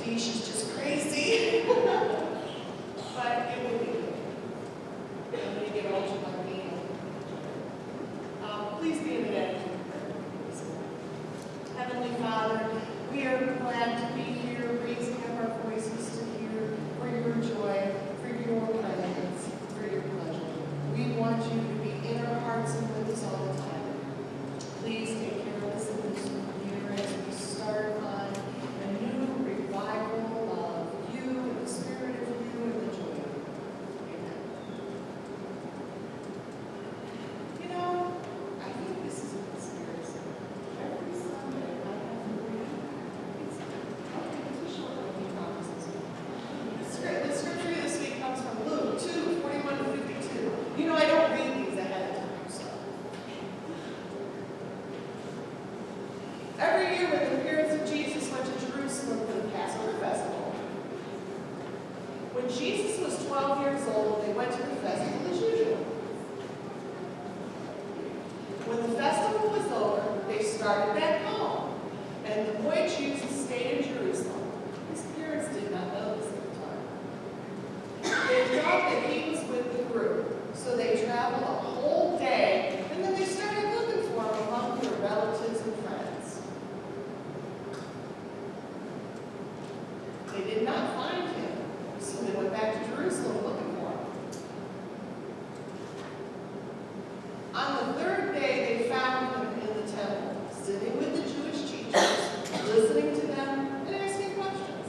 Dee, she's just crazy. But it will be good. I'm going to get older like me. Please be in the attitude. Heavenly Father, we are glad to be here, raising up our voices to hear for your joy, for your presence, for your pleasure. We want you to be in our hearts and with us all the time. Please take care of us in this year as we start on a new revival of you and the spirit of you and the joy of you. Amen. You know, I think this is a conspiracy. Every Sunday, I have to read it's a short reading promises. The scripture this week comes from Luke 2:41-52. You know, I don't read these ahead of time, so. Every year when the parents of Jesus went to Jerusalem for the Passover festival, when Jesus was 12 years old, they went to the festival as usual. When the festival was over, they started back home, and the boy Jesus stayed in Jerusalem. His parents did not know this at the time. They thought that he was with the group, so they traveled a whole day, and then they started looking for him among their relatives and friends. They did not find him, so they went back to Jerusalem looking for him. On the third day, they found him in the temple, sitting with the Jewish teachers, listening to them and asking questions.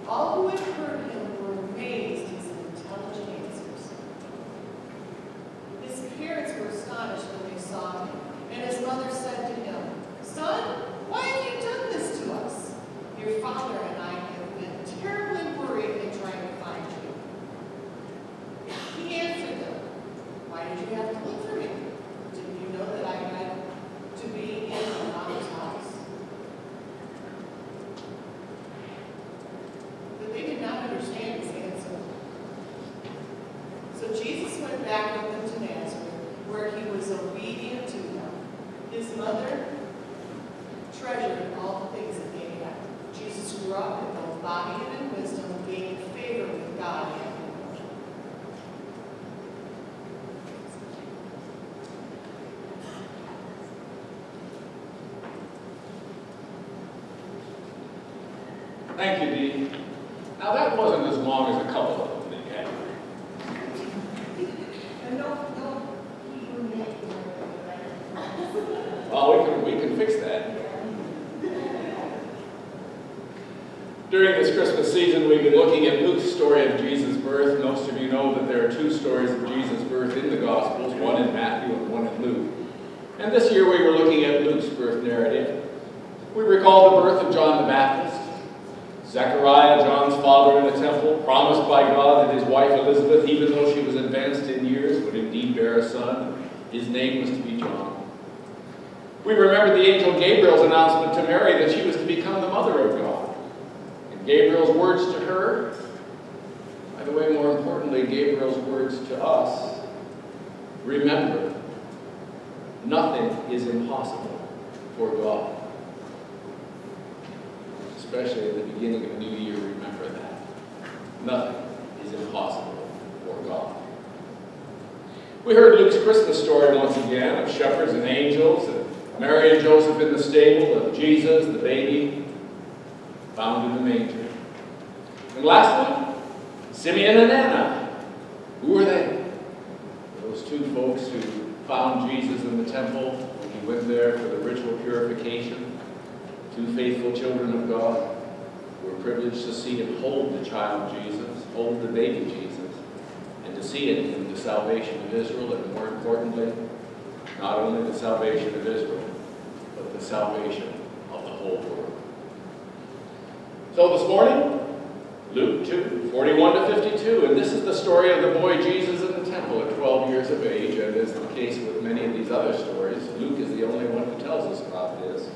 All who had heard him were amazed at his intelligent answers. His parents were astonished when they saw him, and his mother said to him, "Son, why have you done this to us? Your father and I have been terribly worried in trying to find you." He answered them, "Why did you have to look for me? Didn't you know that I had to be in my Father's house?" But they did not understand his answer. So Jesus went back with them to Nazareth, where he was obedient to them. His mother treasured all the things that they had. Jesus grew up in both body and in wisdom, gaining favor with God and man. Thank you, Dee. Now that wasn't as long as a couple of them they had. And no Hebrew name. Well, we can fix that. During this Christmas season, we've been looking at Luke's story of Jesus' birth. Most of you know that there are two stories of Jesus' birth in the Gospels, one in Matthew and one in Luke. And this year we were looking at Luke's birth narrative. We recall the birth of John the Baptist. Zechariah, John's father in the temple, promised by God that his wife Elizabeth, even though she was advanced in years, would indeed bear a son. His name was to be John. We remember the angel Gabriel's announcement to Mary that she was to become the mother of God. And Gabriel's words to her, by the way, more importantly, Gabriel's words to us, remember, nothing is impossible for God. Especially at the beginning of a new year, remember that. Nothing is impossible for God. We heard Luke's Christmas story once again of shepherds and angels, and Mary and Joseph in the stable, of Jesus, the baby, found in the manger. And lastly, Simeon and Anna. Who were they? Those two folks who found Jesus in the temple when he went there for the ritual purification. Two faithful children of God who were privileged to see and hold the child Jesus, hold the baby Jesus, and to see in him the salvation of Israel, and more importantly, not only the salvation of Israel, but the salvation of the whole world. So this morning, Luke 2:41-52, and this is the story of the boy Jesus in the temple at 12 years of age, and as the case with many of these other stories, Luke is the only one who tells us about this.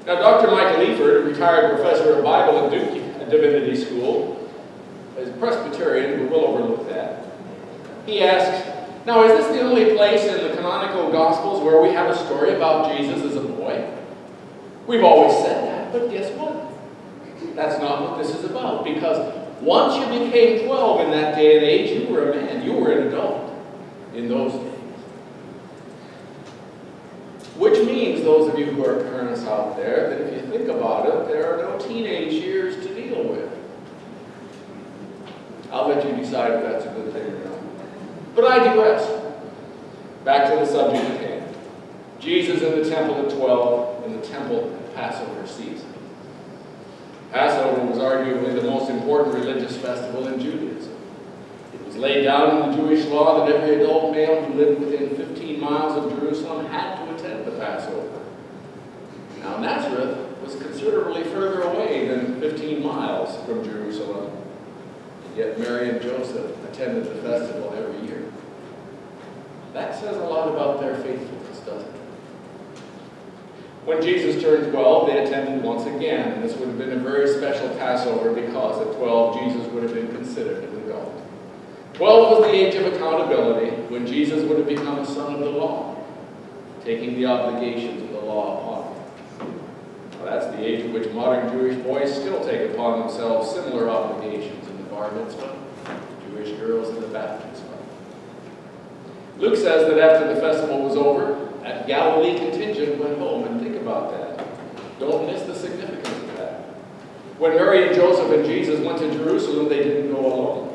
Now, Dr. Michael Eifert, a retired professor of Bible at Duke Divinity School, is Presbyterian, but we'll overlook that. He asks, now, is this the only place in the canonical Gospels where we have a story about Jesus as a boy? We've always said that, but guess what? That's not what this is about, because once you became 12 in that day and age, you were a man, you were an adult in those days. Which means, those of you who are parents out there, that if you think about it, there are no teenage years to deal with. I'll let you decide if that's a good thing or not. But I digress. Back to the subject at hand. Jesus in the temple at 12, in the temple at Passover season. Passover was arguably the most important religious festival in Judaism. It was laid down in the Jewish law that every adult male who lived within 15 miles of Jerusalem had to attend the Passover. Now, Nazareth was considerably further away than 15 miles from Jerusalem, and yet Mary and Joseph attended the festival every year. That says a lot about their faithfulness, doesn't it? When Jesus turned 12, they attended once again. This would have been a very special Passover because at 12, Jesus would have been considered an adult. 12 was the age of accountability when Jesus would have become a son of the law, taking the obligations of the law upon him. Well, that's the age at which modern Jewish boys still take upon themselves similar obligations in the bar mitzvah, Jewish girls in the bat mitzvah. Luke says that after the festival was over, that Galilee contingent went home, and think about that. Don't miss the significance of that. When Mary and Joseph and Jesus went to Jerusalem, they didn't go alone.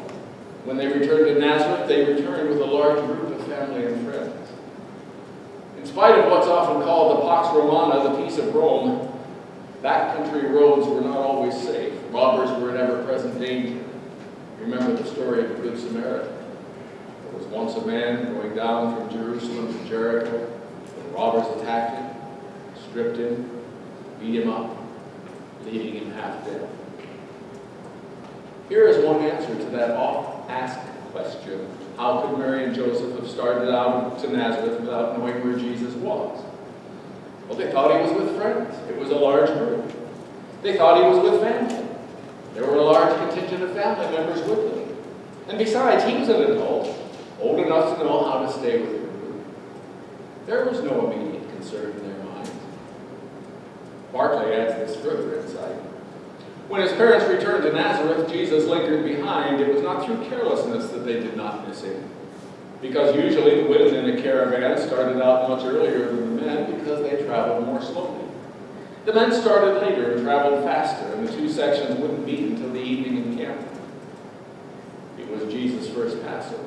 When they returned to Nazareth, they returned with a large group of family and friends. In spite of what's often called the Pax Romana, the peace of Rome, backcountry roads were not always safe. Robbers were an ever-present danger. Remember the story of the Good Samaritan. There was once a man going down from Jerusalem to Jericho. The robbers attacked him, stripped him, beat him up, leaving him half dead. Here is one answer to that oft-asked question. How could Mary and Joseph have started out to Nazareth without knowing where Jesus was? Well, they thought he was with friends. It was a large group. They thought he was with family. There were a large contingent of family members with him. And besides, he was an adult, old enough to know how to stay with the group. There was no immediate concern in their minds. Barclay adds this further insight. When his parents returned to Nazareth, Jesus lingered behind. It was not through carelessness that they did not miss him, because usually the women in a caravan started out much earlier than the men because they traveled more slowly. The men started later and traveled faster, and the two sections wouldn't meet until the evening encampment. It was Jesus' first Passover.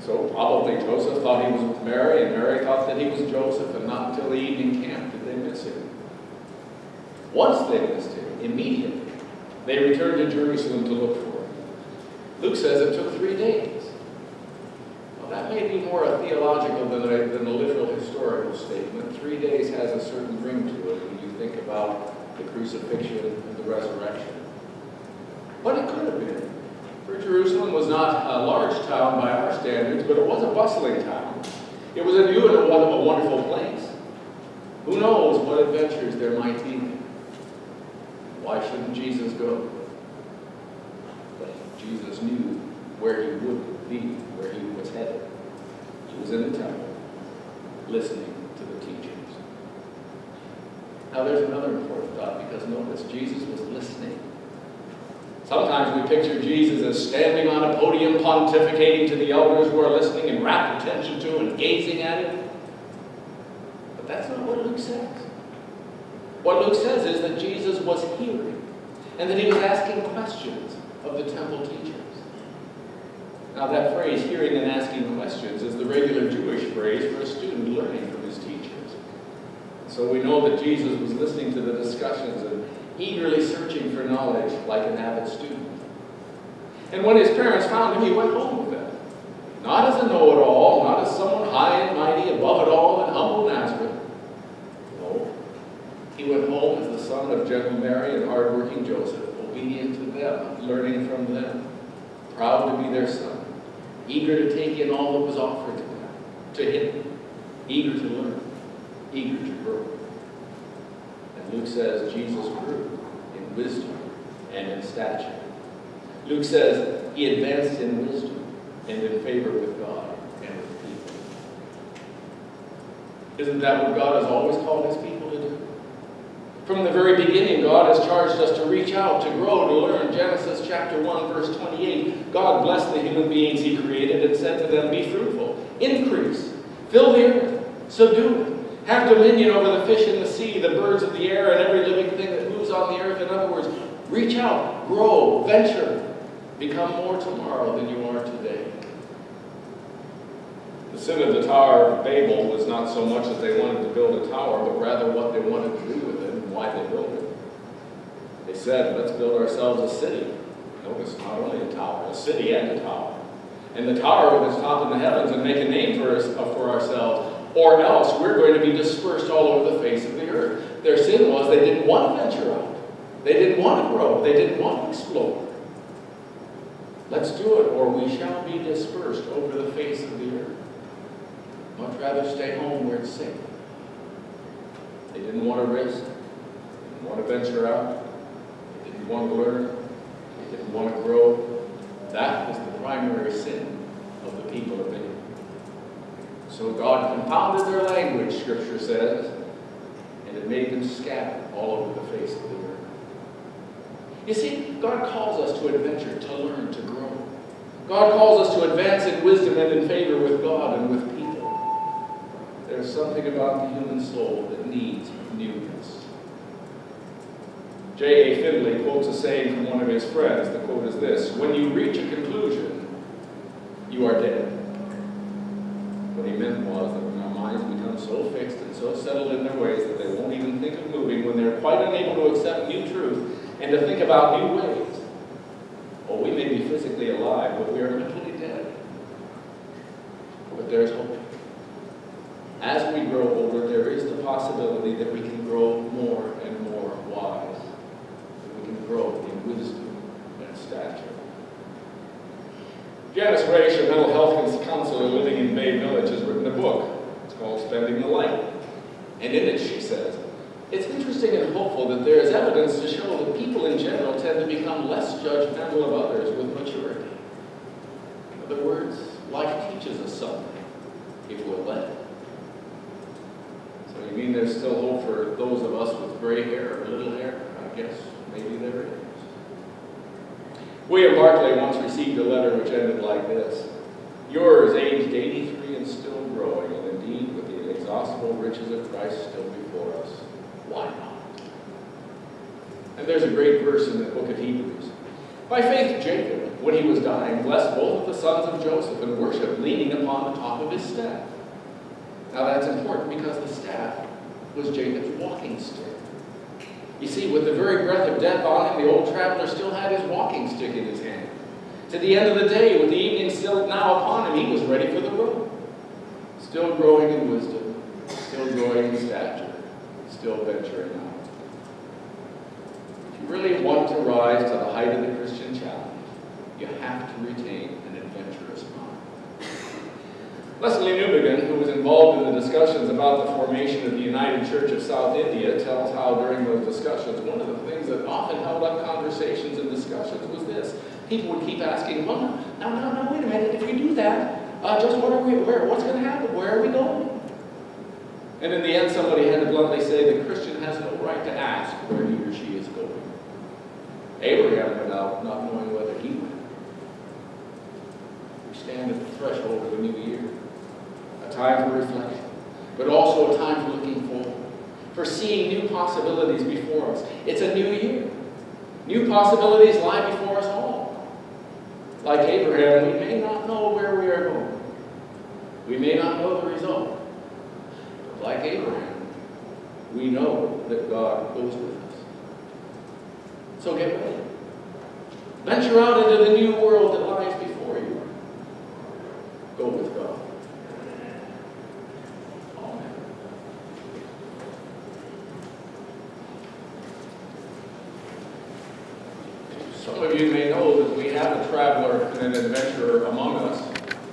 So probably Joseph thought he was with Mary, and Mary thought that he was Joseph, and not until the evening camp did they miss him. Once they missed him, immediately, they returned to Jerusalem to look for him. Luke says it took 3 days. Well, that may be more a theological than a literal historical statement. 3 days has a certain ring to it when you think about the crucifixion and the resurrection. But it could have been. For Jerusalem was not a large town by our standards, but it was a bustling town. It was a new and a wonderful place. Who knows what adventures there might be there. Why shouldn't Jesus go? But Jesus knew where he would be, where he was headed. He was in the temple, listening to the teachings. Now there's another important thought, because notice, Jesus was listening. Sometimes we picture Jesus as standing on a podium pontificating to the elders who are listening in rapt attention to and gazing at him. But that's not what Luke says. What Luke says is that Jesus was hearing, and that he was asking questions of the temple teachers. Now that phrase, hearing and asking questions, is the regular Jewish phrase for a student learning from his teachers. So we know that Jesus was listening to the discussions and eagerly searching for knowledge like an avid student. And when his parents found him, he went home with them. Not as a know-it-all, not as someone high and mighty, above it all, and humble Nazareth. No. He went home as the son of gentle Mary and hard-working Joseph, obedient to them, learning from them, proud to be their son, eager to take in all that was offered to him, eager to learn, eager to grow. And Luke says Jesus grew in wisdom and in stature. Luke says he advanced in wisdom and in favor with God and with people. Isn't that what God has always called his people to do? From the very beginning, God has charged us to reach out, to grow, to learn. Genesis chapter 1, verse 28, God blessed the human beings he created and said to them, be fruitful, increase, fill the earth, subdue it, have dominion over the fish in the sea, the birds of the air, and every living thing that moves on the earth. In other words, reach out, grow, venture, become more tomorrow than you are today. The sin of the Tower of Babel was not so much that they wanted to build a tower, but rather what they wanted to do with it and why they built it. They said, let's build ourselves a city. Notice, not only a tower, a city and a tower. And the tower with its top in the heavens and make a name for ourselves, or else we're going to be dispersed all over the face of the earth. Their sin was they didn't want to venture out. They didn't want to grow. They didn't want to explore. Let's do it, or we shall be dispersed over the face of the earth. Much rather stay home where it's safe. They didn't want to risk. They didn't want to venture out. They didn't want to learn. They didn't want to grow. That was the primary sin of the people of Israel. So God confounded their language, Scripture says, and it made them scatter all over the face of the earth. You see, God calls us to adventure, to learn, to grow. God calls us to advance in wisdom and in favor with God and with people. There's something about the human soul that needs newness. J.A. Findlay quotes a saying from one of his friends. The quote is this: when you reach a conclusion, you are dead. What he meant was that when our minds become so fixed and so settled in their ways that they won't even think of moving, when they're quite unable to accept new truth and to think about new ways, well, we may be physically alive, but we are mentally dead. But there's hope. As we grow older, there is the possibility that we can grow more and more wise. That we can grow in wisdom and stature. Janice Raish, a mental health counselor living in Bay Village, has written a book. It's called Spending the Light. And in it, she says, it's interesting and hopeful that there is evidence to show that people in general tend to become less judgmental of others with maturity. In other words, life teaches us something if we'll let it. So you mean there's still hope for those of us with gray hair or little hair? I guess maybe there is. William Barclay once received a letter which ended like this: yours, aged 83 and still growing, and indeed with the inexhaustible riches of Christ still before us. Why not? And there's a great verse in the book of Hebrews. By faith, Jacob, when he was dying, blessed both of the sons of Joseph and worshiped, leaning upon the top of his staff. Now that's important because the staff was Jacob's walking stick. You see, with the very breath of death on him, the old traveler still had his walking stick in his hand. To the end of the day, with the evening still now upon him, he was ready for the road. Still growing in wisdom, still growing in stature, still venturing out. If you really want to rise to the height of the Christian challenge, you have to retain an adventurous mind. Leslie Newbigin, who was involved in the discussions about the formation of the United Church of South India, tells how during those discussions, one of the things that often held up conversations and discussions was this. People would keep asking, well, now, wait a minute, if we do that, just what's going to happen? Where are we going? And in the end, somebody had to bluntly say the Christian has no right to ask where he or she is going. Abraham went out not knowing whether he went. We stand at the threshold of a new year. A time for reflection, but also a time for looking forward, for seeing new possibilities before us. It's a new year. New possibilities lie before us all. Like Abraham, we may not know where we are going. We may not know the result. But like Abraham, we know that God goes with us. So get ready. Venture out into the new world that lies before you. Go with God. Some of you may know that we have a traveler and an adventurer among us.